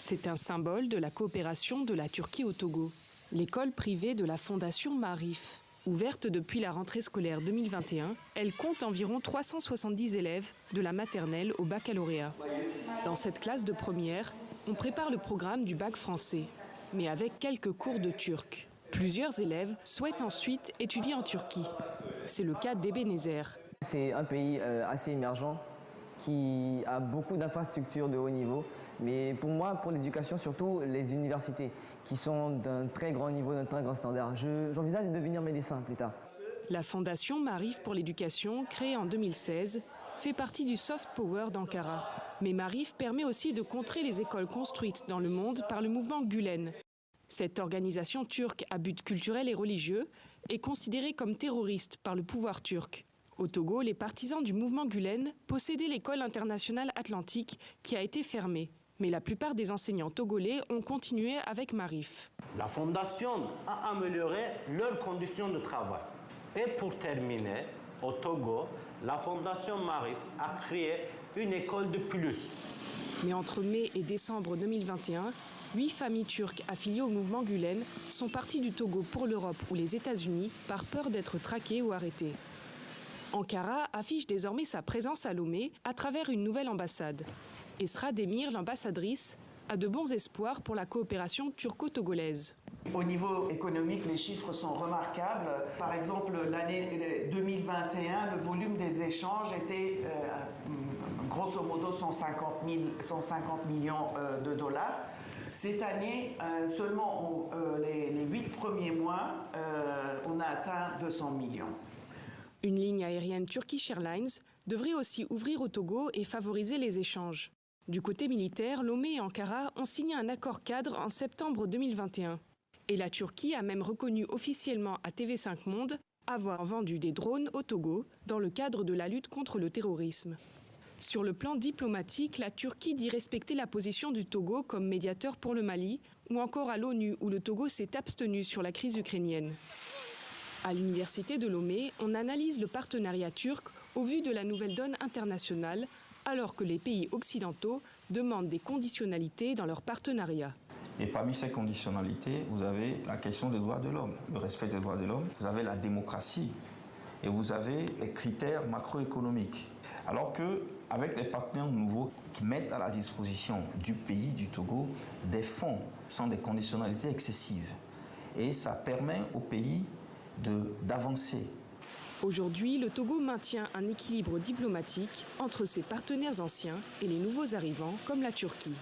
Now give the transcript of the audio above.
C'est un symbole de la coopération de la Turquie au Togo. L'école privée de la Fondation Maarif. Ouverte depuis la rentrée scolaire 2021, elle compte environ 370 élèves de la maternelle au baccalauréat. Dans cette classe de première, on prépare le programme du bac français, mais avec quelques cours de turc. Plusieurs élèves souhaitent ensuite étudier en Turquie. C'est le cas d'Ebenezer. C'est un pays assez émergent qui a beaucoup d'infrastructures de haut niveau. Mais pour moi, pour l'éducation, surtout les universités qui sont d'un très grand niveau, d'un très grand standard. J'envisage de devenir médecin plus tard. La Fondation Maarif pour l'éducation, créée en 2016, fait partie du soft power d'Ankara. Mais Maarif permet aussi de contrer les écoles construites dans le monde par le mouvement Gülen. Cette organisation turque à but culturel et religieux est considérée comme terroriste par le pouvoir turc. Au Togo, les partisans du mouvement Gülen possédaient l'école internationale atlantique qui a été fermée. Mais la plupart des enseignants togolais ont continué avec Maarif. La Fondation a amélioré leurs conditions de travail. Et pour terminer, au Togo, la Fondation Maarif a créé une école de plus. Mais entre mai et décembre 2021, 8 familles turques affiliées au mouvement Gülen sont parties du Togo pour l'Europe ou les États-Unis par peur d'être traquées ou arrêtées. Ankara affiche désormais sa présence à Lomé à travers une nouvelle ambassade. Esra Demir, l'ambassadrice, a de bons espoirs pour la coopération turco-togolaise. Au niveau économique, les chiffres sont remarquables. Par exemple, l'année 2021, le volume des échanges était grosso modo 150 millions de dollars. Cette année, seulement les 8 premiers mois, on a atteint 200 millions. Une ligne aérienne Turkish Airlines devrait aussi ouvrir au Togo et favoriser les échanges. Du côté militaire, Lomé et Ankara ont signé un accord cadre en septembre 2021. Et la Turquie a même reconnu officiellement à TV5 Monde avoir vendu des drones au Togo dans le cadre de la lutte contre le terrorisme. Sur le plan diplomatique, la Turquie dit respecter la position du Togo comme médiateur pour le Mali ou encore à l'ONU où le Togo s'est abstenu sur la crise ukrainienne. À l'université de Lomé, on analyse le partenariat turc au vu de la nouvelle donne internationale, alors que les pays occidentaux demandent des conditionnalités dans leur partenariat. Et parmi ces conditionnalités, vous avez la question des droits de l'homme, le respect des droits de l'homme, vous avez la démocratie et vous avez les critères macroéconomiques. Alors qu'avec les partenaires nouveaux qui mettent à la disposition du pays, du Togo, des fonds, sont des conditionnalités excessives. Et ça permet au pays d'avancer. Aujourd'hui, le Togo maintient un équilibre diplomatique entre ses partenaires anciens et les nouveaux arrivants comme la Turquie.